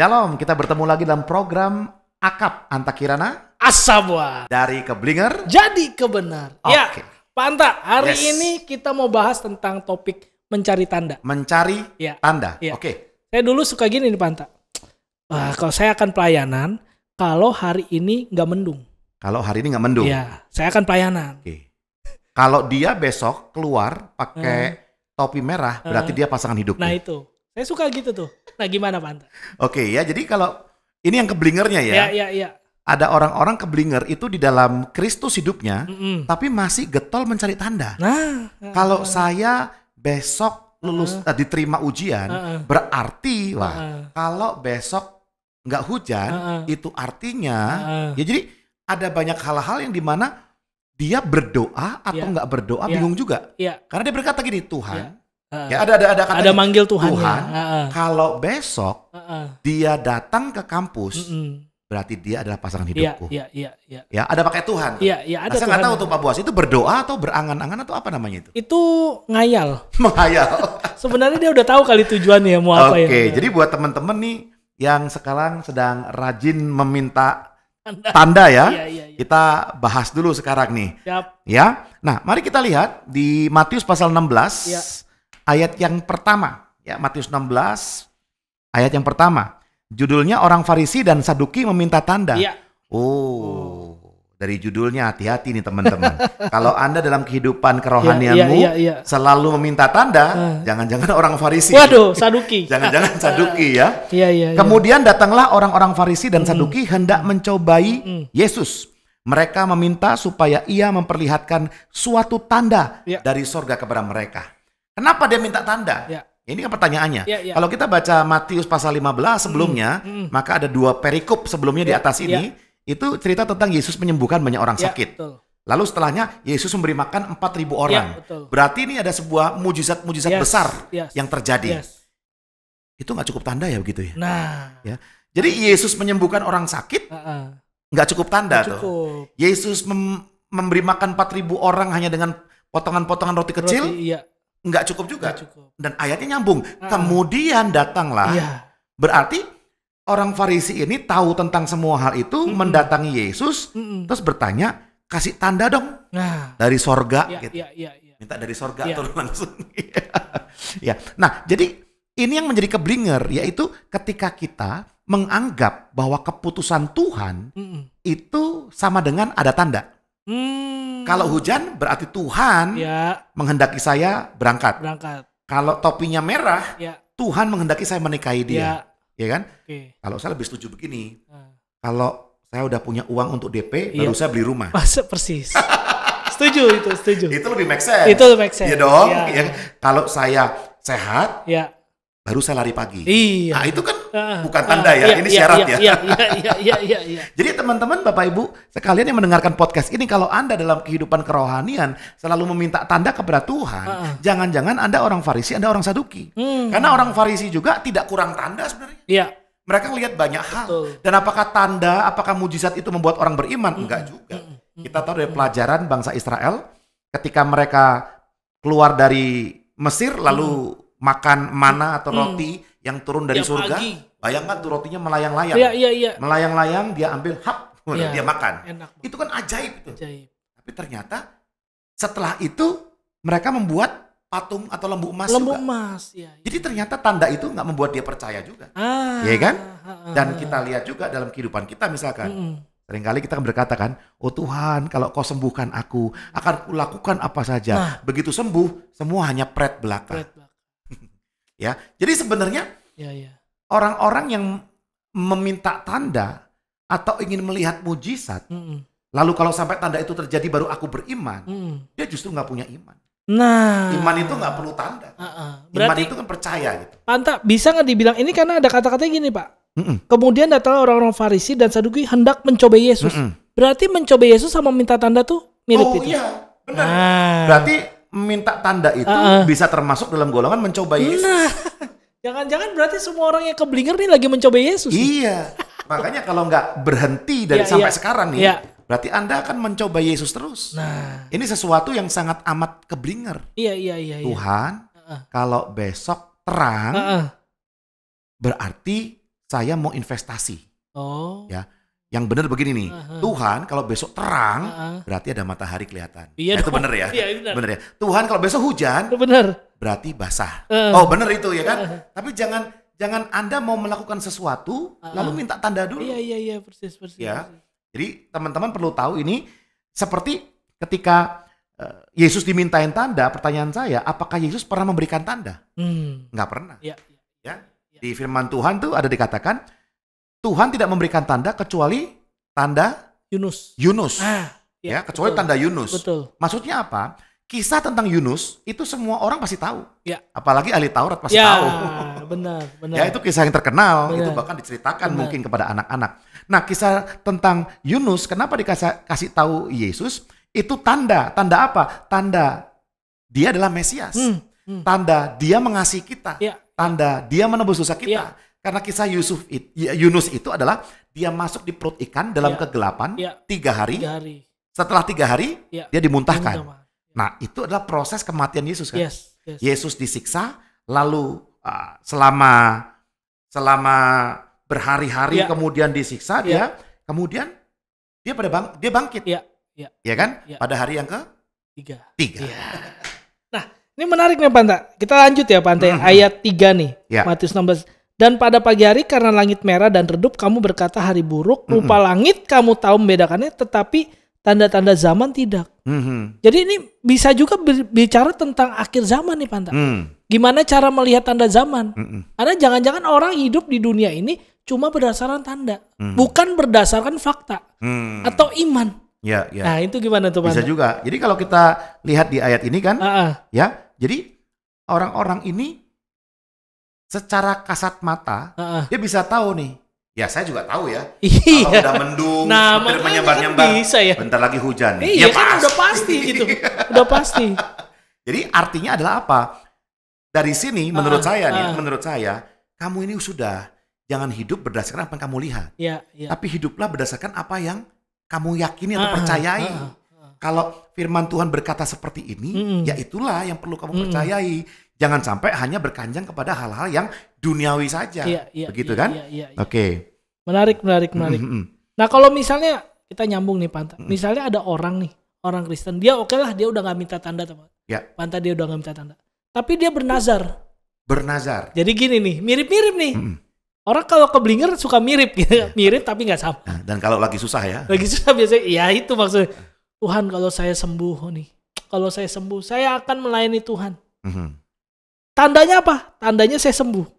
Shalom, kita bertemu lagi dalam program Akap Antakirana Asabwa dari Keblinger jadi kebenar. Ya, Oke. Pak Anta, hari Yes. ini kita mau bahas tentang topik mencari tanda. Mencari Ya. tanda. Ya. Oke. Saya dulu suka gini nih Pak Anta. Kalau saya akan pelayanan, kalau hari ini nggak mendung. Kalau hari ini nggak mendung. Ya, saya akan pelayanan. Oke. Kalau dia besok keluar pakai topi merah, berarti dia pasangan hidupku. Nah itu, saya suka gitu tuh. Nah gimana Pak Anta? Oke ya, jadi kalau ini yang Keblingernya ya. Ya. Ada orang-orang Keblinger itu di dalam Kristus hidupnya, Mm-mm. tapi masih getol mencari tanda. Nah, Kalau saya besok lulus diterima ujian, berarti kalau besok nggak hujan, itu artinya ya jadi ada banyak hal-hal yang dimana dia berdoa atau nggak berdoa bingung juga. ya, Karena dia berkata gini, Tuhan, ya ada kata manggil Tuhan. Tuhan, Ya. kalau besok dia datang ke kampus, berarti dia adalah pasangan hidupku. Iya. Ya, ada pakai Tuhan. Iya, ada Saya nggak Tuhan. tahu tuh Pak Buas, itu berdoa atau berangan-angan atau apa namanya itu? Itu ngayal. Menghayal. Sebenarnya dia udah tahu kali tujuannya mau apa ya. Oke, jadi buat teman-teman nih yang sekarang sedang rajin meminta tanda ya, Iya. kita bahas dulu sekarang nih. Siap. Ya, nah mari kita lihat di Matius pasal 16 Ya. ayat yang pertama. Ya, Matius 16 ayat yang pertama. Judulnya orang Farisi dan Saduki meminta tanda. Iya. Oh, dari judulnya hati-hati nih teman-teman. Kalau Anda dalam kehidupan kerohanianmu Iya. selalu meminta tanda, jangan-jangan orang Farisi. Waduh, Saduki. Jangan-jangan Saduki ya. Iya. Kemudian datanglah orang-orang Farisi dan Saduki hendak mencobai Yesus. Mereka meminta supaya ia memperlihatkan suatu tanda dari sorga kepada mereka. Kenapa dia minta tanda? Ya. Ini kan pertanyaannya. Ya. Kalau kita baca Matius pasal 15 sebelumnya, maka ada dua perikop sebelumnya di atas ini. Itu cerita tentang Yesus menyembuhkan banyak orang sakit. Betul. Lalu setelahnya Yesus memberi makan 4.000 orang. Betul. Berarti ini ada sebuah mujizat-mujizat besar yang terjadi. Yes. Itu nggak cukup tanda ya begitu ya? Nah. Ya. Jadi Yesus menyembuhkan orang sakit, nggak cukup tanda tuh. Yesus memberi makan 4.000 orang hanya dengan potongan-potongan roti kecil, nggak cukup juga. Nggak cukup. Dan ayatnya nyambung. Kemudian datanglah. Berarti orang Farisi ini tahu tentang semua hal itu, mendatangi Yesus, terus bertanya, kasih tanda dong dari sorga. Gitu. Minta dari sorga turun langsung. Ya. Nah, jadi ini yang menjadi Keblinger, yaitu ketika kita menganggap bahwa keputusan Tuhan itu sama dengan ada tanda. Kalau hujan berarti Tuhan menghendaki saya berangkat. Kalau topinya merah, Tuhan menghendaki saya menikahi dia. Ya kan? Kalau saya lebih setuju begini. Kalau saya udah punya uang untuk DP, baru saya beli rumah. Persis. Setuju. Itu lebih make sense. Iya dong. Ya. Kalau saya sehat, baru saya lari pagi. Iya. Nah, itu kan bukan tanda ya, ini syarat ya. Iya. Jadi teman-teman, Bapak Ibu, sekalian yang mendengarkan podcast ini, kalau Anda dalam kehidupan kerohanian selalu meminta tanda kepada Tuhan, jangan-jangan Anda orang Farisi, Anda orang Saduki. Karena orang Farisi juga tidak kurang tanda sebenarnya. Iya. Mereka lihat banyak hal. Dan apakah tanda, apakah mujizat itu membuat orang beriman? Enggak juga. Kita tahu dari pelajaran bangsa Israel, ketika mereka keluar dari Mesir, lalu makan mana atau roti yang turun dari surga. Bayangkan tuh rotinya melayang-layang. Iya. Melayang-layang, dia ambil, dia makan. Enak. Itu kan ajaib. Tapi ternyata setelah itu mereka membuat patung atau lembu emas juga. Iya. Jadi ternyata tanda itu nggak membuat dia percaya juga. Ya kan? Dan kita lihat juga dalam kehidupan kita misalkan. Seringkali kita berkata kan, oh Tuhan, kalau kau sembuhkan aku, akan kulakukan apa saja. Begitu sembuh, semua hanya pret belaka. Ya, jadi sebenarnya orang-orang yang meminta tanda atau ingin melihat mujizat, lalu kalau sampai tanda itu terjadi baru aku beriman, dia justru nggak punya iman. Nah, iman itu nggak perlu tanda. Iman itu kan percaya gitu. Pak, bisa nggak dibilang ini karena ada kata-katanya gini Pak. Kemudian datang orang-orang Farisi dan Saduki hendak mencobai Yesus. Berarti mencobai Yesus sama minta tanda tuh mirip itu. Oh iya, benar. Berarti minta tanda itu bisa termasuk dalam golongan mencobai Yesus. Nah, jangan-jangan berarti semua orang yang Keblinger nih lagi mencobai Yesus. Iya. Makanya kalau nggak berhenti dari sampai sekarang nih, berarti Anda akan mencoba Yesus terus. Nah, ini sesuatu yang sangat amat Keblinger. Iya. Tuhan, kalau besok terang, berarti saya mau investasi. Oh. Ya. Yang benar begini nih, Tuhan kalau besok terang, berarti ada matahari kelihatan. Iya, itu benar ya? Iya, benar ya. Tuhan kalau besok hujan, berarti basah. Oh benar itu ya kan? Tapi jangan Anda mau melakukan sesuatu, lalu minta tanda dulu. Iya, persis. Ya. Jadi teman-teman perlu tahu ini, seperti ketika Yesus dimintain tanda, pertanyaan saya, apakah Yesus pernah memberikan tanda? Nggak pernah. Ya. Di firman Tuhan tuh ada dikatakan, Tuhan tidak memberikan tanda kecuali tanda Yunus. Ya, kecuali tanda Yunus. Betul. Maksudnya apa? Kisah tentang Yunus itu semua orang pasti tahu. Ya. Apalagi ahli Taurat pasti tahu. Benar. Ya, itu kisah yang terkenal, itu bahkan diceritakan mungkin kepada anak-anak. Nah, kisah tentang Yunus kenapa dikasih tahu Yesus? Itu tanda. Tanda apa? Tanda dia adalah Mesias. Tanda dia mengasihi kita. Tanda dia menebus dosa kita. Karena kisah Yunus itu adalah dia masuk di perut ikan dalam kegelapan 3 hari. Setelah 3 hari dia dimuntahkan. Nah, itu adalah proses kematian Yesus kan. Yes. Yesus disiksa, lalu selama berhari-hari kemudian disiksa kemudian dia bangkit. Ya kan? Pada hari yang ke-3. Nah, ini menarik nih Panta. Kita lanjut ya Panta. Ayat 3 nih. Matius 16. Dan pada pagi hari karena langit merah dan redup kamu berkata hari buruk. Rupa langit kamu tahu membedakannya, tetapi tanda-tanda zaman tidak. Jadi ini bisa juga bicara tentang akhir zaman nih Panta. Gimana cara melihat tanda zaman? Karena jangan-jangan orang hidup di dunia ini cuma berdasarkan tanda. Bukan berdasarkan fakta. Atau iman. Ya. Nah itu gimana tuh Panta? Bisa juga. Jadi kalau kita lihat di ayat ini kan. Ya. Jadi orang-orang ini secara kasat mata, dia bisa tahu nih. Ya saya juga tahu ya. Kalau udah mendung, hampir menyebar-nyebar, kan bentar lagi hujan. Iya kan udah pasti gitu. Udah pasti. Jadi artinya adalah apa? Dari sini menurut saya, kamu ini sudah jangan hidup berdasarkan apa yang kamu lihat. Tapi hiduplah berdasarkan apa yang kamu yakini atau percayai. Kalau firman Tuhan berkata seperti ini, ya itulah yang perlu kamu percayai. Jangan sampai hanya berkanjang kepada hal-hal yang duniawi saja. Begitu kan? Oke. Menarik. Nah kalau misalnya kita nyambung nih Panta. Misalnya ada orang Kristen. Dia oke lah, dia udah gak minta tanda. Panta dia udah gak minta tanda. Tapi dia bernazar. Jadi gini nih, mirip-mirip nih. Orang kalau ke Blinger suka mirip gitu. Mirip tapi gak sama. Dan kalau lagi susah ya. Lagi susah biasanya, ya itu maksudnya. Tuhan kalau saya sembuh nih. Kalau saya sembuh, saya akan melayani Tuhan. Tandanya apa? Tandanya saya sembuh.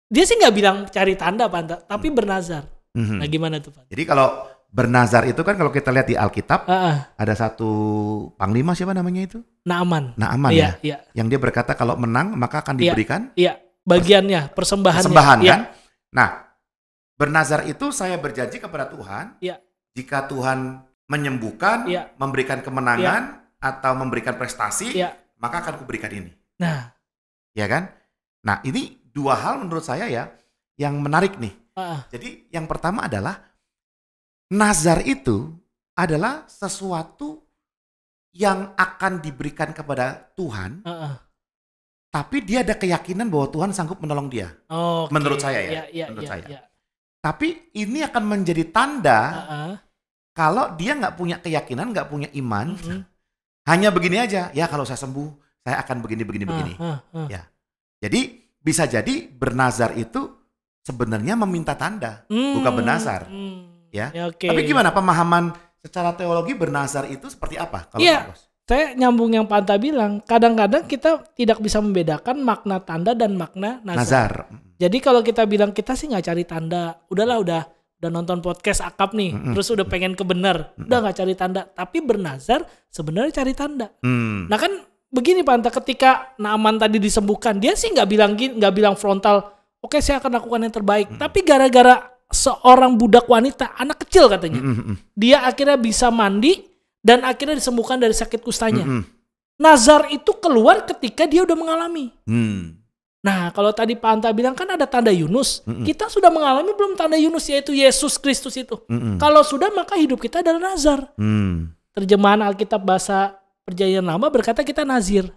Dia sih nggak bilang cari tanda Panta, tapi bernazar. Nah gimana tuh Pak? Jadi kalau bernazar itu kan kalau kita lihat di Alkitab, ada satu panglima siapa namanya itu? Naaman ya. Yang dia berkata kalau menang maka akan diberikan. Bagiannya, persembahannya. Persembahan kan? Nah, bernazar itu saya berjanji kepada Tuhan, jika Tuhan menyembuhkan, memberikan kemenangan atau memberikan prestasi, maka akan kuberikan ini. Nah. Ya kan? Nah ini 2 hal menurut saya ya yang menarik nih. Jadi yang pertama adalah nazar itu adalah sesuatu yang akan diberikan kepada Tuhan. Tapi dia ada keyakinan bahwa Tuhan sanggup menolong dia. Menurut saya ya. Menurut saya. Tapi ini akan menjadi tanda kalau dia nggak punya keyakinan, nggak punya iman. Hanya begini aja. Ya kalau saya sembuh, saya akan begini. Ya. Jadi bisa jadi bernazar itu sebenarnya meminta tanda, bukan bernazar. Ya. Tapi gimana pemahaman secara teologi bernazar itu seperti apa? Kalau saya nyambung yang Panta bilang, kadang-kadang kita tidak bisa membedakan makna tanda dan makna nazar. Jadi kalau kita bilang kita sih nggak cari tanda, udah nonton podcast akap nih, terus udah pengen kebenar, udah nggak cari tanda. Tapi bernazar sebenarnya cari tanda. Nah kan begini Panta, ketika Naaman tadi disembuhkan, dia sih nggak bilang frontal, oke saya akan lakukan yang terbaik. Tapi gara-gara seorang budak wanita, anak kecil katanya, dia akhirnya bisa mandi dan akhirnya disembuhkan dari sakit kustanya. Nazar itu keluar ketika dia udah mengalami. Nah kalau tadi Panta bilang kan ada tanda Yunus, kita sudah mengalami belum tanda Yunus, yaitu Yesus Kristus itu. Kalau sudah maka hidup kita adalah nazar. Terjemahan Alkitab bahasa Perjanjian Lama berkata kita nazir.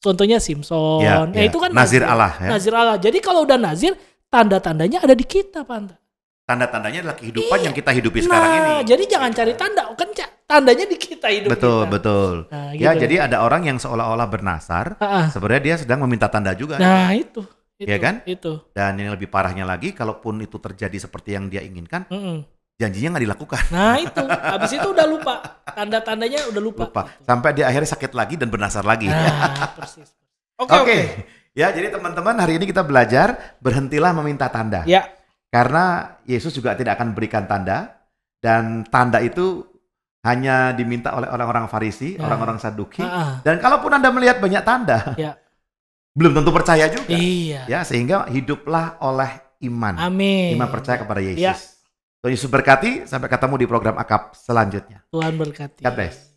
Contohnya Simpson. Itu kan nazir Allah. Nazir Allah. Jadi kalau udah nazir, tanda-tandanya ada di kita, Pak. Tanda-tandanya adalah kehidupan yang kita hidupi sekarang ini. Jadi jangan cari tanda, kan tandanya di kita hidup betul, kita. Betul. Nah, ya, gitu. Jadi ada orang yang seolah-olah bernasar, sebenarnya dia sedang meminta tanda juga. Nah, itu. Ya kan? Itu. Dan yang lebih parahnya lagi, kalaupun itu terjadi seperti yang dia inginkan, janjinya nggak dilakukan. Nah, itu. Habis itu udah lupa. Tanda-tandanya udah lupa. Sampai dia akhirnya sakit lagi dan bernasar lagi. Nah, persis. Oke. Ya, jadi teman-teman hari ini kita belajar berhentilah meminta tanda. Ya. Karena Yesus juga tidak akan berikan tanda, dan tanda itu hanya diminta oleh orang-orang Farisi, orang-orang Saduki. Dan kalaupun Anda melihat banyak tanda, belum tentu percaya juga. Iya. Ya, sehingga hiduplah oleh iman. Amin. Iman percaya kepada Yesus. Tuhan Yesus berkati, sampai ketemu di program Akap selanjutnya. Tuhan berkati. God bless.